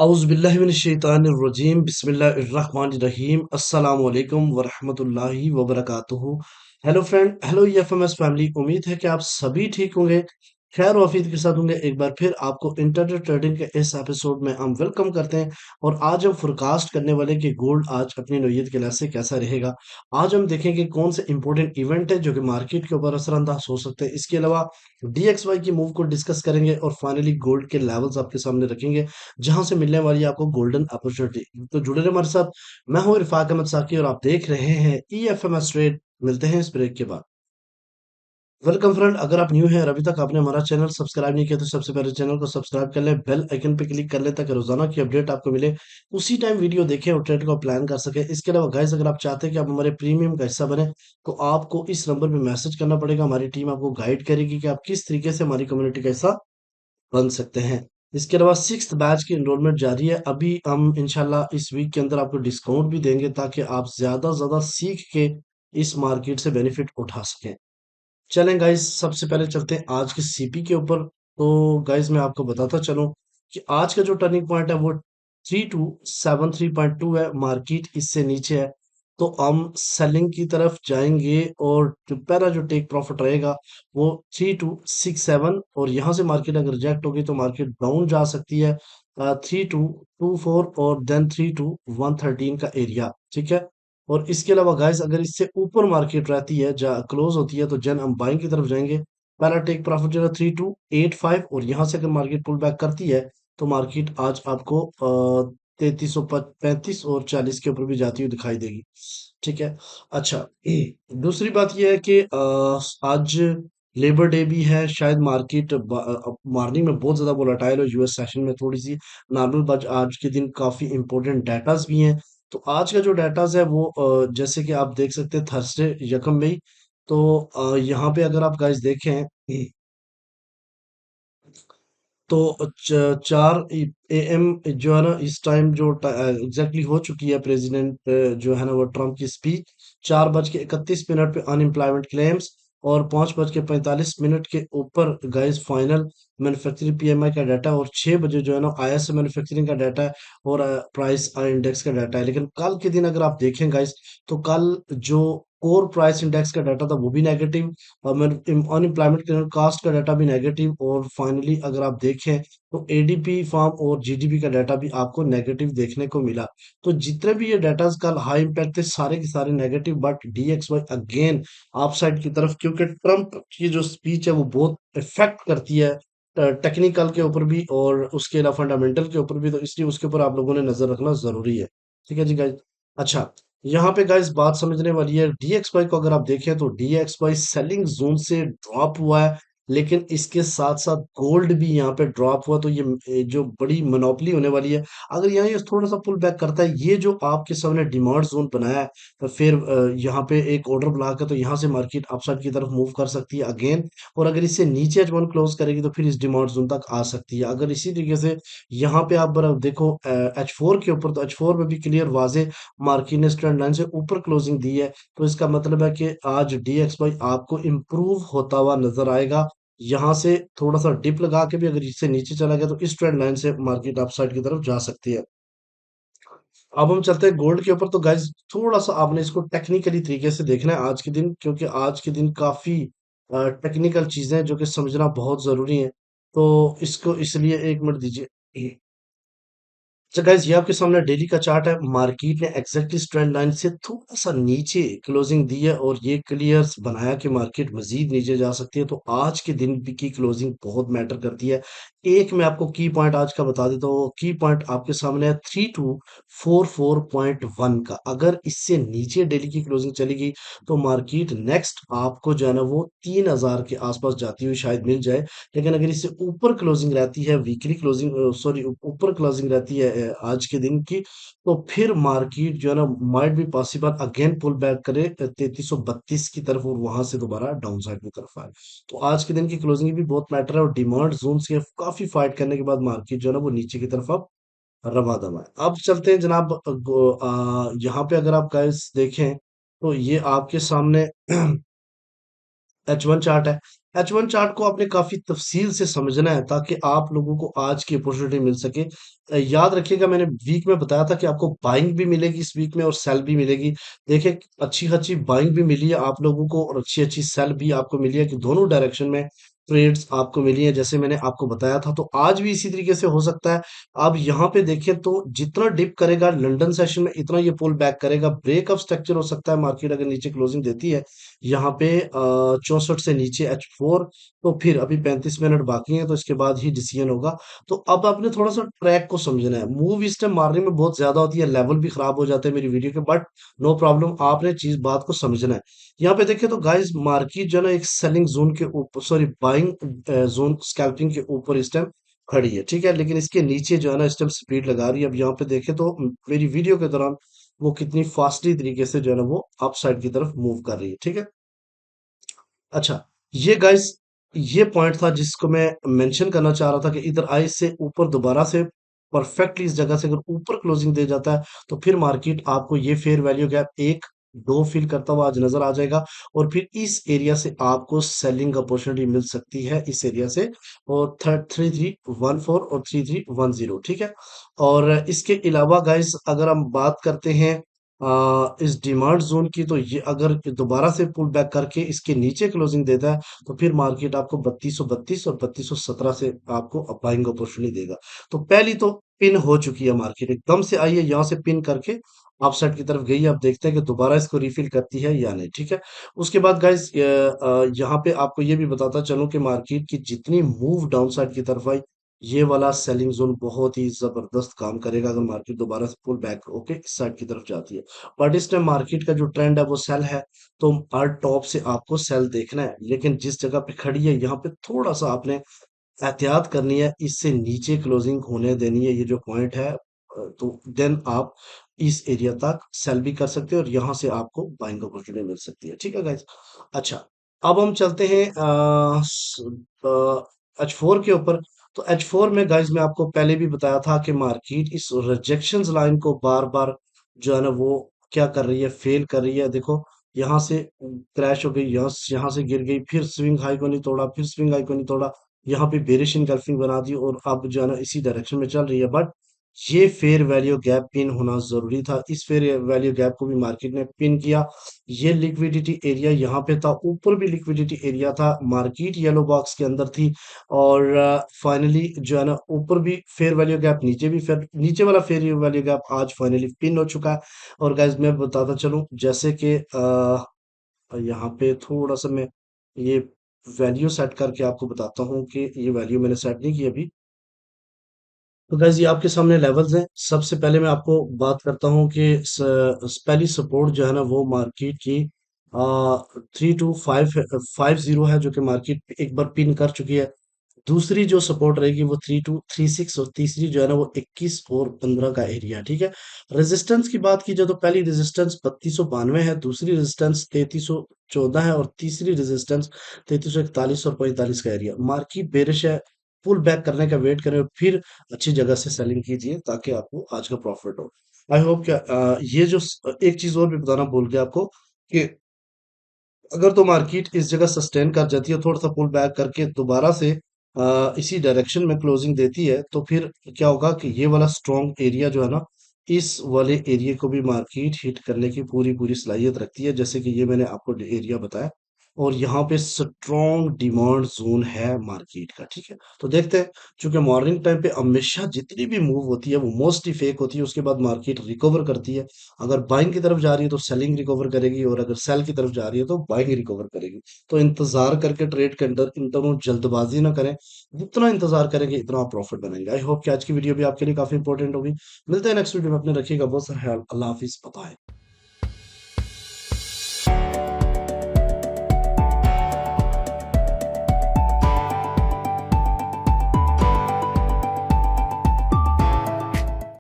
औज़ुबिल्लाहिमिनश्शैतानिर्रजीम बिस्मिल्लाहिर्रहमानिर्रहीम अस्सलामु अलैकुम वरहमतुल्लाहि वबरकातुहू। Hello friend, hello EFMS family. उम्मीद है कि आप सभी ठीक होंगे, खैर वाफियत के साथ होंगे। एक बार फिर आपको इंटरनेट ट्रेडिंग के इस एपिसोड में हम वेलकम करते हैं और आज हम फोरकास्ट करने वाले कि गोल्ड आज अपनी नौयत के लिहाज से कैसा रहेगा। आज हम देखेंगे कौन से इंपॉर्टेंट इवेंट है जो कि मार्केट के ऊपर असरअंदाज हो सकते हैं। इसके अलावा डीएक्सवाई की मूव को डिस्कस करेंगे और फाइनली गोल्ड के लेवल्स आपके सामने रखेंगे जहां से मिलने वाली है आपको गोल्डन अपॉर्चुनिटी। तो जुड़े रहे हमारे साथ। मैं हूं इरफाक अहमद साकी और आप देख रहे हैं E F M S trade. मिलते हैं इस ब्रेक के बाद। वेलकम फ्रेंड, अगर आप न्यू हैं और अभी तक आपने हमारा चैनल सब्सक्राइब नहीं किया तो सबसे पहले चैनल को सब्सक्राइब कर लें, बेल आइकन पे क्लिक कर लें ताकि रोजाना की अपडेट आपको मिले, उसी टाइम वीडियो देखें और ट्रेड को प्लान कर सके। इसके अलावा गाइस, अगर आप चाहते हैं कि आप हमारे प्रीमियम का हिस्सा बने तो आपको इस नंबर पे मैसेज करना पड़ेगा। हमारी टीम आपको गाइड करेगी कि आप किस तरीके से हमारी कम्युनिटी का हिस्सा बन सकते हैं। इसके अलावा सिक्स्थ बैच की एनरोलमेंट जारी है। अभी हम इंशाल्लाह इस वीक के अंदर आपको डिस्काउंट भी देंगे ताकि आप ज्यादा से ज्यादा सीख के इस मार्केट से बेनिफिट उठा सकें। चलें गाइस, सबसे पहले चलते हैं आज के सीपी के ऊपर। तो गाइस, मैं आपको बताता चलूं कि आज का जो टर्निंग पॉइंट है वो 3273.2 है। मार्केट इससे नीचे है तो हम सेलिंग की तरफ जाएंगे और जो पहला जो टेक प्रॉफिट रहेगा वो 3267, और यहां से मार्केट अगर रिजेक्ट होगी तो मार्केट डाउन जा सकती है 3224 और देन 32113 का एरिया। ठीक है। और इसके अलावा गाइस, अगर इससे ऊपर मार्केट रहती है जा क्लोज होती है तो जन हम बाइंग की तरफ जाएंगे। पहला टेक प्रॉफिट जो है 3285, और यहाँ से अगर मार्केट पुल बैक करती है तो मार्केट आज आपको 3335 और 40 के ऊपर भी जाती हुई दिखाई देगी। ठीक है। अच्छा, दूसरी बात यह है कि आज लेबर डे भी है। शायद मार्केट मॉर्निंग में बहुत ज्यादा वोलेटाइल और यूएस सेशन में थोड़ी सी नॉर्मल, बट आज के दिन काफी इंपॉर्टेंट डाटास भी हैं। तो आज का जो डाटाज है वो जैसे कि आप देख सकते हैं थर्सडे यकम मई। तो यहाँ पे अगर आप गाइस देखें तो 4 AM जो है ना, इस टाइम जो एग्जैक्टली हो चुकी है प्रेसिडेंट जो है ना वो ट्रम्प की स्पीच। 4:31 पे अनएम्प्लॉयमेंट क्लेम्स, और 5:45 के ऊपर गाइस फाइनल मैन्युफैक्चरिंग पीएमआई का डाटा, और 6 बजे जो है ना आईएसओ मैन्युफैक्चरिंग का डाटा है और प्राइस इंडेक्स का डाटा है। लेकिन कल के दिन अगर आप देखें गाइस तो कल जो कोर प्राइस इंडेक्स का डाटा था वो भी नेगेटिव, और अनएम्प्लॉयमेंट कास्ट का डाटा भी नेगेटिव, और फाइनली अगर आप देखें तो एडीपी फार्म और जीडीपी का डाटा भी आपको नेगेटिव देखने को मिला। तो जितने भी ये डाटा कल हाई इम्पैक्ट थे सारे के सारे negative, but DXY again upside की तरफ, क्योंकि ट्रम्प की जो स्पीच है वो बहुत इफेक्ट करती है टेक्निकल के ऊपर भी और उसके अलावा फंडामेंटल के ऊपर भी, तो इसलिए उसके ऊपर आप लोगों ने नजर रखना जरूरी है। ठीक है जी गाइज। अच्छा, यहाँ पे गाइस बात समझने वाली है। डीएक्सवाई को अगर आप देखें तो डीएक्सवाई सेलिंग जोन से ड्रॉप हुआ है, लेकिन इसके साथ साथ गोल्ड भी यहाँ पे ड्रॉप हुआ। तो ये जो बड़ी मोनोपोली होने वाली है, अगर यहाँ ये थोड़ा सा पुल बैक करता है, ये जो आपके सामने डिमांड जोन बनाया है, तो फिर यहाँ पे एक ऑर्डर ब्लॉक है तो यहाँ से मार्केट अपसाइड की तरफ मूव कर सकती है अगेन। और अगर इससे नीचे एच वन क्लोज करेगी तो फिर इस डिमांड जोन तक आ सकती है। अगर इसी तरीके से यहाँ पे आप बराबर देखो H4 के ऊपर, तो H4 में भी क्लियर वाजे मार्केट ने ट्रेंड लाइन से ऊपर क्लोजिंग दी है। तो इसका मतलब है कि आज डीएक्सवाई आपको इम्प्रूव होता हुआ नजर आएगा। यहाँ से थोड़ा सा डिप लगा के भी अगर इससे नीचे चला गया तो इस ट्रेंड लाइन से मार्केट अपसाइड की तरफ जा सकती है। अब हम चलते हैं गोल्ड के ऊपर। तो गाइज, थोड़ा सा आपने इसको टेक्निकली तरीके से देखना है आज के दिन, क्योंकि आज के दिन काफी टेक्निकल चीजें हैं जो कि समझना बहुत जरूरी है। तो इसको इसलिए 1 मिनट दीजिए। तो गाइस, ये आपके सामने डेली का चार्ट है। मार्केट ने एग्जैक्टली ट्रेंड लाइन से थोड़ा सा नीचे क्लोजिंग दी है और ये क्लियर्स बनाया कि मार्केट मजीद नीचे जा सकती है। तो आज के दिन की क्लोजिंग बहुत मैटर करती है। एक मैं आपको की पॉइंट आज का बता देता हूँ। की पॉइंट आपके सामने है 3244.1 का। अगर इससे नीचे डेली की क्लोजिंग चलेगी तो मार्केट नेक्स्ट आपको जो है ना वो 3000 के आसपास जाती हुई शायद मिल जाए। लेकिन अगर इससे ऊपर क्लोजिंग रहती है, वीकली क्लोजिंग सॉरी ऊपर क्लोजिंग रहती है आज के दिन की, तो फिर मार्केट जो है ना माइट भी पॉसिबल अगेन पुल बैक करे 3332 की तरफ और वहां से दोबारा डाउन साइड की तरफ आए। तो आज के दिन की क्लोजिंग भी बहुत मैटर है, और डिमांड जोन से काफी फाइट करने के बाद मार्केट जो है ना वो नीचे की तरफ अब रवा दवा है। अब चलते हैं जनाब यहाँ पे अगर आप गाइस देखें तो ये आपके सामने H1 चार्ट है। H1 चार्ट को आपने काफी तफसील से समझना है ताकि आप लोगों को आज की अपॉर्चुनिटी मिल सके। याद रखिएगा, मैंने वीक में बताया था कि आपको बाइंग भी मिलेगी इस वीक में और सेल भी मिलेगी। देखिए, अच्छी अच्छी बाइंग भी मिली है आप लोगों को और अच्छी अच्छी सेल भी आपको मिली है कि दोनों डायरेक्शन में ट्रेड्स आपको मिली है जैसे मैंने आपको बताया था। तो आज भी इसी तरीके से हो सकता है। अब यहाँ पे देखिए तो जितना डिप करेगा लंदन सेशन में इतना ये पुल बैक करेगा, ब्रेकअप स्ट्रक्चर हो सकता है मार्केट अगर नीचे क्लोजिंग देती है यहाँ पे 64 से नीचे H4। तो फिर अभी 35 मिनट बाकी हैं तो इसके बाद ही डिसीजन होगा। तो अब आपने थोड़ा सा ट्रैक को समझना है। मूव इस टाइम मारने में बहुत ज्यादा होती है, लेवल भी खराब हो जाते हैं मेरी वीडियो के, बट नो प्रॉब्लम, आपने चीज बात को समझना है। यहाँ पे देखिए तो गाइस मार्केट जो है ना एक सेलिंग जोन के ऊपर, सॉरी बाइंग जोन स्कैल्पिंग के ऊपर इस टाइम खड़ी है, ठीक है, लेकिन इसके नीचे जो है ना इस टाइम स्पीड लगा रही है। अब यहाँ पे देखें तो मेरी वीडियो के दौरान वो कितनी फास्टली तरीके से जो है ना वो अप साइड की तरफ मूव कर रही है, ठीक है। अच्छा, ये गाइस ये पॉइंट था जिसको मैं मेंशन करना चाह रहा था कि इधर आई से ऊपर दोबारा से परफेक्टली इस जगह से अगर ऊपर क्लोजिंग दे जाता है तो फिर मार्केट आपको ये फेयर वैल्यू गैप एक दो फिल करता हुआ आज नजर आ जाएगा। और फिर इस एरिया से आपको सेलिंग अपॉर्चुनिटी मिल सकती है इस एरिया से, और 3314 और 3310, ठीक है। और इसके अलावा गाइस अगर हम बात करते हैं इस डिमांड जोन की, तो ये अगर दोबारा से पुल बैक करके इसके नीचे क्लोजिंग देता है तो फिर मार्केट आपको 3232 और 3217 से आपको बाइंग अपॉर्चुनिटी देगा। तो पहली तो पिन हो चुकी है मार्केट, एकदम से आई है यहाँ से पिन करके अपसाइड की तरफ गई है। अब देखते हैं कि दोबारा इसको रिफिल करती है या नहीं, ठीक है। उसके बाद गाइस यहाँ पे आपको ये भी बताता चलूं कि मार्केट की जितनी मूव डाउन साइड की तरफ आई, ये वाला सेलिंग जोन बहुत ही जबरदस्त काम करेगा अगर मार्केट दोबारा से पुल बैक होके इस साइड की तरफ जाती है। बट इस टाइम मार्केट का जो ट्रेंड है वो सेल है, तो हर टॉप से आपको सेल देखना है, लेकिन जिस जगह पे खड़ी है यहाँ पे थोड़ा सा आपने एहतियात करनी है, इससे नीचे क्लोजिंग होने देनी है ये जो पॉइंट है। तो देन आप इस एरिया तक सेल भी कर सकते हो और यहाँ से आपको बाइंग अपॉर्चुनिटी मिल सकती है, ठीक है गाइस। अच्छा, अब हम चलते हैं H4 के ऊपर। तो H4 में गाइस मैं आपको पहले भी बताया था कि मार्केट इस रिजेक्शन लाइन को बार बार जो है ना वो क्या कर रही है, फेल कर रही है। देखो यहाँ से क्रैश हो गई, यहाँ से गिर गई, फिर स्विंग हाई को नहीं तोड़ा, फिर स्विंग हाई को नहीं तोड़ा, यहाँ पे बेरिश इनगल्फिंग बना दी और अब जो है ना इसी डायरेक्शन में चल रही है। बट ये फेयर वैल्यू गैप पिन होना जरूरी था, इस फेयर वैल्यू गैप को भी मार्केट ने पिन किया। ये लिक्विडिटी एरिया यहाँ पे था, ऊपर भी लिक्विडिटी एरिया था, मार्केट येलो बॉक्स के अंदर थी। और फाइनली जो है ना ऊपर भी फेयर वैल्यू गैप, नीचे भी फेयर, नीचे वाला फेयर वैल्यू गैप आज फाइनली पिन हो चुका है। और गाइज मैं बताता चलूं जैसे कि यहाँ पे थोड़ा सा मैं ये वैल्यू सेट करके आपको बताता हूँ कि ये वैल्यू मैंने सेट नहीं की अभी। तो गाइज ये आपके सामने लेवल्स हैं। सबसे पहले मैं आपको बात करता हूँ कि पहली सपोर्ट जो है ना वो मार्केट की 3250 है जो कि मार्केट एक बार पिन कर चुकी है। दूसरी जो सपोर्ट रहेगी वो 3236, और तीसरी जो है ना वो 21 और 15 का एरिया, ठीक है। रेजिस्टेंस की बात की जाए तो पहली रेजिस्टेंस 3292 है, दूसरी रेजिस्टेंस 3314 है और तीसरी रेजिस्टेंस 3341 और 45 का एरिया। मार्केट बेरिश है, पुल बैक करने का वेट करें और फिर अच्छी जगह से सेलिंग कीजिए ताकि आपको आज का प्रॉफिट हो। आई होप क्या ये जो एक चीज और भी बताना भूल गया आपको कि अगर तो मार्केट इस जगह सस्टेन कर जाती है, थोड़ा सा पुल बैक करके दोबारा से इसी डायरेक्शन में क्लोजिंग देती है, तो फिर क्या होगा कि ये वाला स्ट्रॉन्ग एरिया जो है ना इस वाले एरिया को भी मार्केट हिट करने की पूरी पूरी सलाहियत रखती है, जैसे कि ये मैंने आपको एरिया बताया। और यहाँ पे स्ट्रॉन्ग डिमांड जोन है मार्केट का, ठीक है। तो देखते हैं, क्योंकि मॉर्निंग टाइम पे हमेशा जितनी भी मूव होती है वो मोस्टली फेक होती है, उसके बाद मार्केट रिकवर करती है। अगर बाइंग की तरफ जा रही है तो सेलिंग रिकवर करेगी, और अगर सेल की तरफ जा रही है तो बाइंग रिकवर करेगी। तो इंतजार करके ट्रेड के अंदर इन दोनों जल्दबाजी ना करें, जितना इंतजार करेंगे इतना आप प्रॉफिट बनाएंगे। आई होप कि आज की वीडियो भी आपके लिए काफी इंपॉर्टेंट होगी। मिलते हैं नेक्स्ट वीडियो में, अपने रखिएगा बहुत सारा ख्याल। अल्लाह हाफिज, बाय।